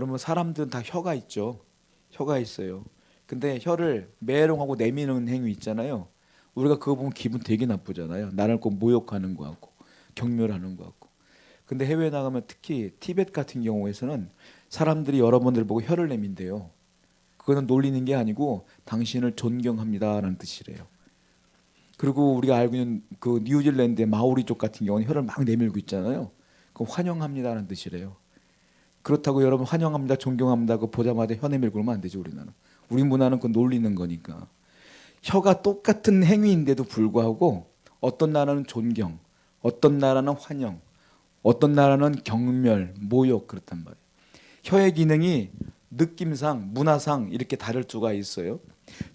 여러분 사람들은 다 혀가 있죠. 혀가 있어요. 근데 혀를 메롱하고 내미는 행위 있잖아요. 우리가 그거 보면 기분 되게 나쁘잖아요. 나를 꼭 모욕하는 것 같고 경멸하는 것 같고. 근데 해외에 나가면 특히 티베트 같은 경우에서는 사람들이 여러분들 보고 혀를 내민대요. 그거는 놀리는 게 아니고 당신을 존경합니다라는 뜻이래요. 그리고 우리가 알고 있는 그 뉴질랜드의 마오리족 같은 경우는 혀를 막 내밀고 있잖아요. 그럼 환영합니다라는 뜻이래요. 그렇다고 여러분 환영합니다, 존경합니다 그 보자마자 혀 내밀고 그러면 안 되죠. 우리나라는. 우리 문화는 그 놀리는 거니까. 혀가 똑같은 행위인데도 불구하고 어떤 나라는 존경, 어떤 나라는 환영, 어떤 나라는 경멸, 모욕 그렇단 말이에요. 혀의 기능이 느낌상, 문화상 이렇게 다를 수가 있어요.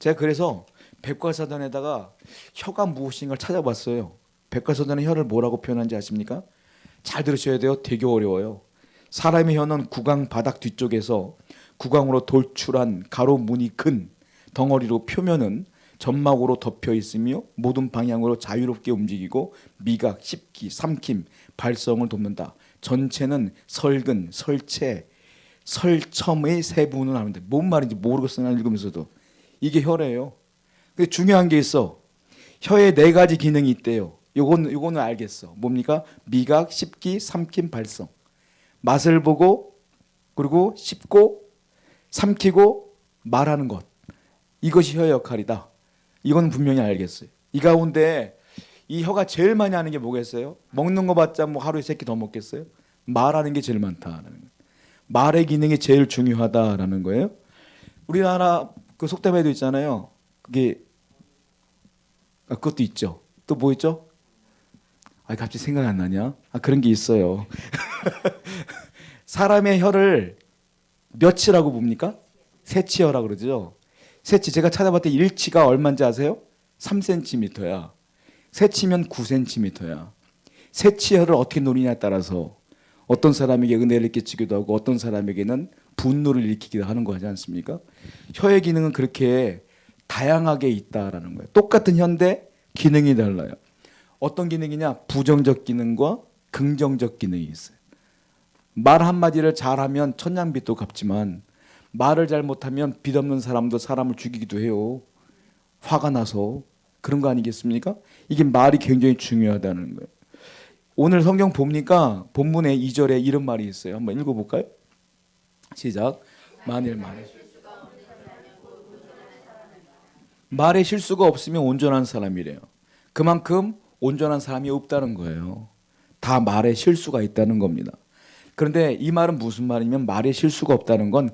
제가 그래서 백과사전에다가 혀가 무엇인가를 찾아봤어요. 백과사전에 혀를 뭐라고 표현하는지 아십니까? 잘 들으셔야 돼요. 되게 어려워요. 사람의 혀는 구강 바닥 뒤쪽에서 구강으로 돌출한 가로 무늬 큰 덩어리로 표면은 점막으로 덮여 있으며 모든 방향으로 자유롭게 움직이고 미각, 씹기, 삼킴, 발성을 돕는다. 전체는 설근, 설체, 설첨의 세 부분을 하는데 뭔 말인지 모르겠어요. 읽으면서도 이게 혀래요. 근데 중요한 게 있어. 혀에 네 가지 기능이 있대요. 요거는 알겠어. 뭡니까? 미각, 씹기, 삼킴, 발성. 맛을 보고 그리고 씹고 삼키고 말하는 것. 이것이 혀의 역할이다. 이건 분명히 알겠어요. 이 가운데 이 혀가 제일 많이 하는 게 뭐겠어요? 먹는 거 봤자 뭐 하루에 3끼 더 먹겠어요? 말하는 게 제일 많다라는 거예요. 말의 기능이 제일 중요하다라는 거예요. 우리나라 그 속담에도 있잖아요. 그게 그것도 있죠. 또 뭐 있죠? 갑자기 생각이 안 나냐? 그런 게 있어요. 사람의 혀를 몇치라고 봅니까? 세치혀라고 그러죠. 세치 제가 찾아봤더니 일치가 얼마인지 아세요? 3cm야. 세치면 9cm야. 세치혀를 어떻게 노리냐에 따라서 어떤 사람에게 은혜를 끼치기도 하고 어떤 사람에게는 분노를 일으키기도 하는 거 하지 않습니까? 혀의 기능은 그렇게 다양하게 있다라는 거예요. 똑같은 혀인데 기능이 달라요. 어떤 기능이냐? 부정적 기능과 긍정적 기능이 있어요. 말 한마디를 잘하면 천냥빚도 갚지만 말을 잘못하면 빚 없는 사람도 사람을 죽이기도 해요. 화가 나서. 그런 거 아니겠습니까? 이게 말이 굉장히 중요하다는 거예요. 오늘 성경 보니까 본문에 2절에 이런 말이 있어요. 한번 읽어볼까요? 시작. 만일 말에 실수가 없으면 온전한 사람이래요. 그만큼 온전한 사람이 없다는 거예요. 다 말에 실수가 있다는 겁니다. 그런데 이 말은 무슨 말이냐면 말에 실수가 없다는 건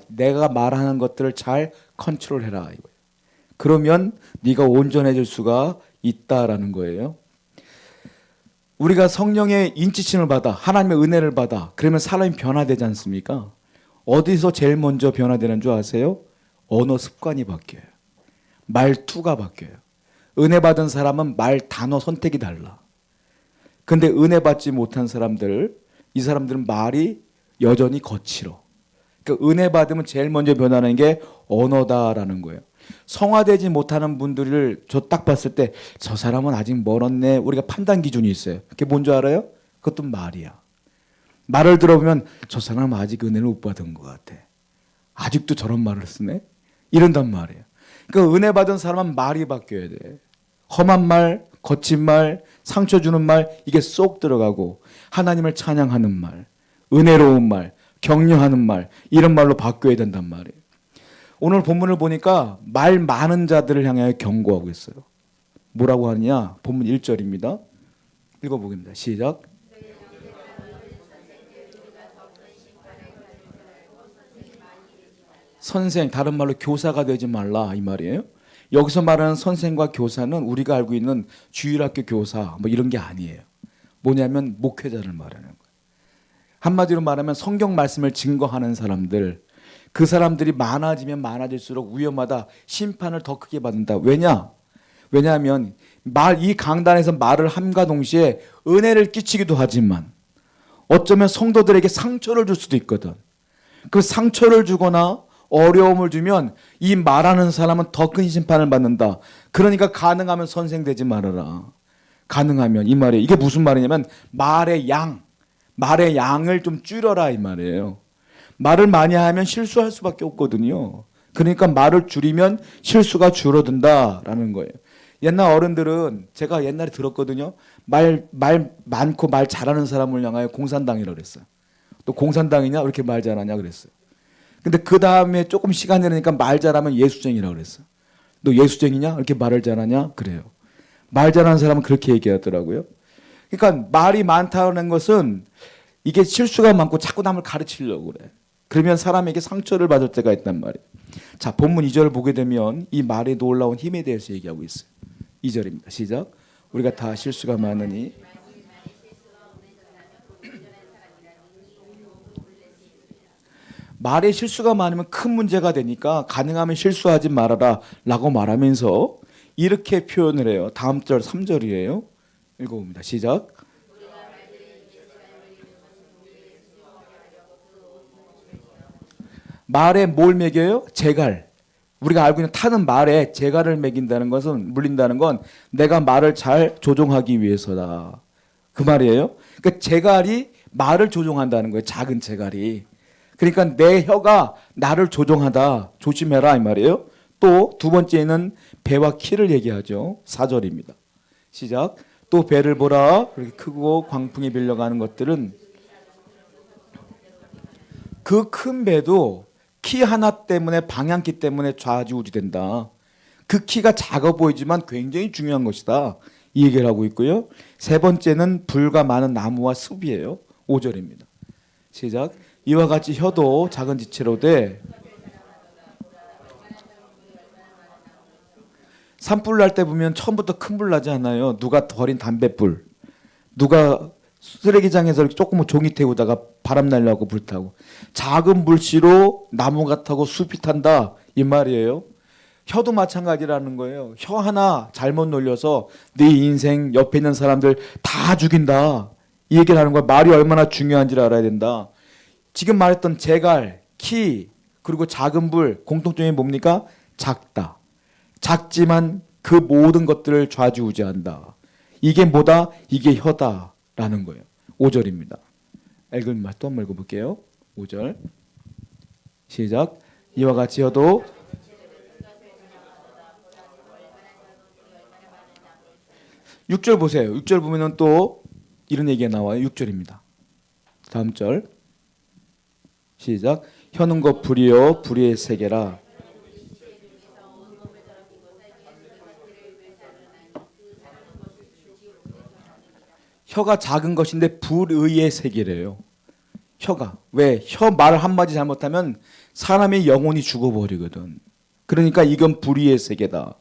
내가 말하는 것들을 잘 컨트롤해라 이거예요. 그러면 네가 온전해질 수가 있다라는 거예요. 우리가 성령의 인치심을 받아 하나님의 은혜를 받아 그러면 사람이 변화되지 않습니까? 어디서 제일 먼저 변화되는 줄 아세요? 언어 습관이 바뀌어요. 말투가 바뀌어요. 은혜 받은 사람은 말 단어 선택이 달라. 근데 은혜 받지 못한 사람들 이 사람들은 말이 여전히 거칠어. 그러니까 은혜 받으면 제일 먼저 변하는 게 언어다라는 거예요. 성화되지 못하는 분들을 저 딱 봤을 때 저 사람은 아직 멀었네. 우리가 판단 기준이 있어요. 그게 뭔지 알아요? 그것도 말이야. 말을 들어보면 저 사람은 아직 은혜를 못 받은 것 같아. 아직도 저런 말을 쓰네? 이런단 말이에요. 그러니까 은혜 받은 사람은 말이 바뀌어야 돼. 험한 말, 거친 말, 상처 주는 말 이게 쏙 들어가고 하나님을 찬양하는 말, 은혜로운 말, 격려하는 말 이런 말로 바뀌어야 된단 말이에요. 오늘 본문을 보니까 말 많은 자들을 향하여 경고하고 있어요. 뭐라고 하느냐? 본문 1절입니다. 읽어보겠습니다. 시작. 선생, 다른 말로 교사가 되지 말라 이 말이에요. 여기서 말하는 선생과 교사는 우리가 알고 있는 주일학교 교사 뭐 이런 게 아니에요. 뭐냐면 목회자를 말하는 거예요. 한마디로 말하면 성경 말씀을 증거하는 사람들, 그 사람들이 많아지면 많아질수록 위험하다. 심판을 더 크게 받는다. 왜냐하면 이 강단에서 말을 함과 동시에 은혜를 끼치기도 하지만 어쩌면 성도들에게 상처를 줄 수도 있거든. 그 상처를 주거나 어려움을 주면 이 말하는 사람은 더 큰 심판을 받는다. 그러니까 가능하면 선생 되지 말아라. 가능하면 이 말이에요. 이게 무슨 말이냐면 말의 양을 좀 줄여라 이 말이에요. 말을 많이 하면 실수할 수밖에 없거든요. 그러니까 말을 줄이면 실수가 줄어든다라는 거예요. 옛날 어른들은 제가 옛날에 들었거든요. 말 많고 말 잘하는 사람을 향하여 공산당이라고 그랬어요. 또 공산당이냐? 왜 이렇게 말 잘하냐 그랬어요. 근데 그 다음에 조금 시간이 흐르니까 말 잘하면 예수쟁이라고 그랬어요. 너 예수쟁이냐? 이렇게 말을 잘하냐? 그래요. 말 잘하는 사람은 그렇게 얘기하더라고요. 그러니까 말이 많다는 것은 이게 실수가 많고 자꾸 남을 가르치려고 그래. 그러면 사람에게 상처를 받을 때가 있단 말이에요. 자, 본문 2절을 보게 되면 이 말의 놀라운 힘에 대해서 얘기하고 있어요. 2절입니다. 시작. 우리가 다 실수가 많으니 말에 실수가 많으면 큰 문제가 되니까 가능하면 실수하지 말아라 라고 말하면서 이렇게 표현을 해요. 다음 절 3절이에요. 읽어봅니다. 시작. 말에 뭘 매겨요? 재갈. 우리가 알고 있는 타는 말에 재갈을 매긴다는 것은 물린다는 건 내가 말을 잘 조종하기 위해서다. 그 말이에요. 그러니까 재갈이 말을 조종한다는 거예요. 작은 재갈이. 그러니까 내 혀가 나를 조종하다. 조심해라 이 말이에요. 또 두 번째는 배와 키를 얘기하죠. 4절입니다. 시작. 또 배를 보라. 그렇게 크고 광풍이 밀려가는 것들은 그 큰 배도 키 하나 때문에 방향키 때문에 좌지우지된다. 그 키가 작아 보이지만 굉장히 중요한 것이다. 이 얘기를 하고 있고요. 세 번째는 불과 많은 나무와 숲이에요. 5절입니다. 시작. 이와 같이 혀도 작은 지체로되 산불 날 때 보면 처음부터 큰 불 나지 않아요. 누가 버린 담뱃불, 누가 쓰레기장에서 이렇게 조금 종이 태우다가 바람 날려고 불타고 작은 불씨로 나무가 타고 숲이 탄다 이 말이에요. 혀도 마찬가지라는 거예요. 혀 하나 잘못 놀려서 네 인생 옆에 있는 사람들 다 죽인다 이 얘기를 하는 거야. 말이 얼마나 중요한지를 알아야 된다. 지금 말했던 재갈, 키 그리고 작은 불 공통점이 뭡니까? 작다. 작지만 그 모든 것들을 좌지우지한다. 이게 뭐다? 이게 혀다라는 거예요. 5절입니다. 읽은 맛 또 한번 읽어볼게요. 5절 시작. 이와 같이 혀도 육절 보세요. 6절 보면은 또 이런 얘기가 나와요. 6절입니다. 다음 절 시작. 혀는 것 불이요 불의의 세계라. 혀가 작은 것인데 불의의 세계래요. 혀가. 왜? 혀 말 한마디 잘못하면 사람의 영혼이 죽어버리거든. 그러니까 이건 불의의 세계다.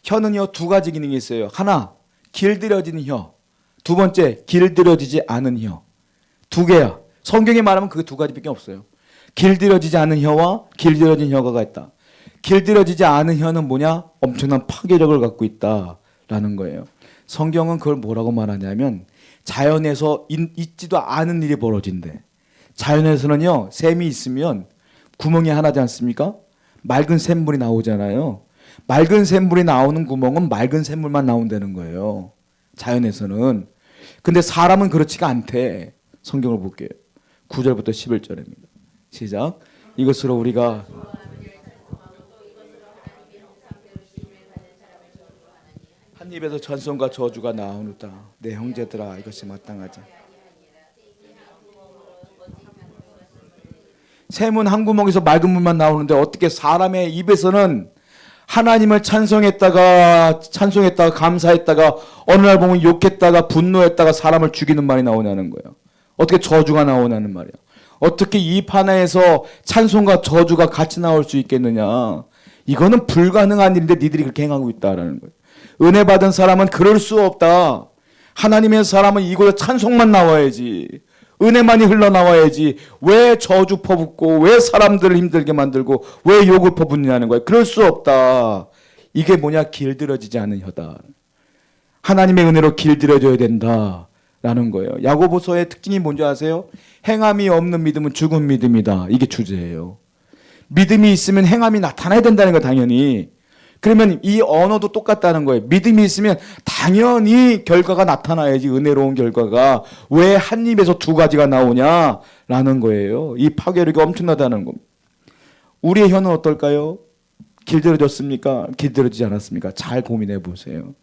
혀는요 두 가지 기능이 있어요. 하나, 길들여지는 혀. 두 번째, 길들여지지 않은 혀. 두 개야. 성경에 말하면 그 두 가지밖에 없어요. 길들여지지 않은 혀와 길들여진 혀가 있다. 길들여지지 않은 혀는 뭐냐? 엄청난 파괴력을 갖고 있다라는 거예요. 성경은 그걸 뭐라고 말하냐면 자연에서 있지도 않은 일이 벌어진대. 자연에서는요 샘이 있으면 구멍이 하나지 않습니까? 맑은 샘물이 나오잖아요. 맑은 샘물이 나오는 구멍은 맑은 샘물만 나온다는 거예요. 자연에서는. 근데 사람은 그렇지가 않대. 성경을 볼게요. 9절부터 11절입니다. 시작. 이것으로 우리가 한 입에서 찬송과 저주가 나오누다. 내 형제들아 이것이 마땅하지. 샘은 한 구멍에서 맑은 물만 나오는데 어떻게 사람의 입에서는 하나님을 찬송했다가 감사했다가 어느 날 보면 욕했다가 분노했다가 사람을 죽이는 말이 나오냐는 거예요. 어떻게 저주가 나오냐는 말이에요. 어떻게 입 하나에서 찬송과 저주가 같이 나올 수 있겠느냐. 이거는 불가능한 일인데 니들이 그렇게 행하고 있다라는 거예요. 은혜 받은 사람은 그럴 수 없다. 하나님의 사람은 이곳에 찬송만 나와야지. 은혜만이 흘러나와야지. 왜 저주 퍼붓고 왜 사람들을 힘들게 만들고 왜 욕을 퍼붓느냐는 거예요. 그럴 수 없다. 이게 뭐냐? 길들여지지 않은 혀다. 하나님의 은혜로 길들여져야 된다라는 거예요. 야고보서의 특징이 뭔지 아세요? 행함이 없는 믿음은 죽은 믿음이다. 이게 주제예요. 믿음이 있으면 행함이 나타나야 된다는 거 당연히. 그러면 이 언어도 똑같다는 거예요. 믿음이 있으면 당연히 결과가 나타나야지. 은혜로운 결과가. 왜 한 입에서 두 가지가 나오냐라는 거예요. 이 파괴력이 엄청나다는 겁니다. 우리의 혀는 어떨까요? 길들여졌습니까? 길들여지지 않았습니까? 잘 고민해 보세요.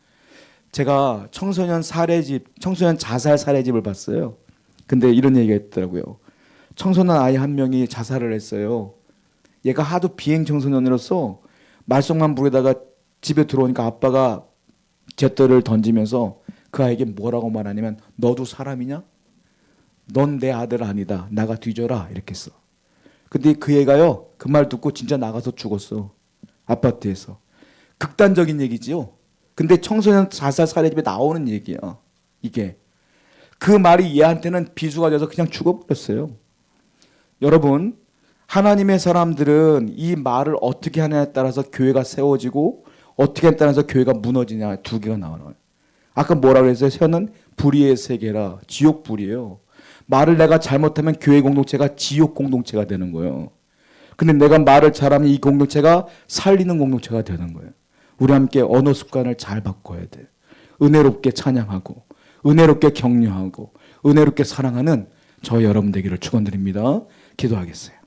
제가 청소년 자살 사례집을 봤어요. 근데 이런 얘기가 있더라고요. 청소년 아이 한 명이 자살을 했어요. 얘가 하도 비행 청소년으로서 말썽만 부리다가 집에 들어오니까 아빠가 잿더리를 던지면서 그 아이에게 뭐라고 말하냐면 너도 사람이냐? 넌 내 아들 아니다. 나가 뒤져라. 이렇게 했어. 근데 그 애가요. 그 말 듣고 진짜 나가서 죽었어. 아파트에서. 극단적인 얘기지요. 근데 청소년 자살 사례집에 나오는 얘기야. 이게. 그 말이 얘한테는 비수가 돼서 그냥 죽어버렸어요. 여러분, 하나님의 사람들은 이 말을 어떻게 하냐에 따라서 교회가 세워지고 어떻게 하냐에 따라서 교회가 무너지냐 두 개가 나와요. 아까 뭐라고 했어요? 혀는 불의의 세계라. 지옥 불이에요. 말을 내가 잘못하면 교회 공동체가 지옥 공동체가 되는 거예요. 근데 내가 말을 잘하면 이 공동체가 살리는 공동체가 되는 거예요. 우리 함께 언어 습관을 잘 바꿔야 돼. 은혜롭게 찬양하고 은혜롭게 격려하고 은혜롭게 사랑하는 저 여러분 되기를 축원드립니다. 기도하겠어요.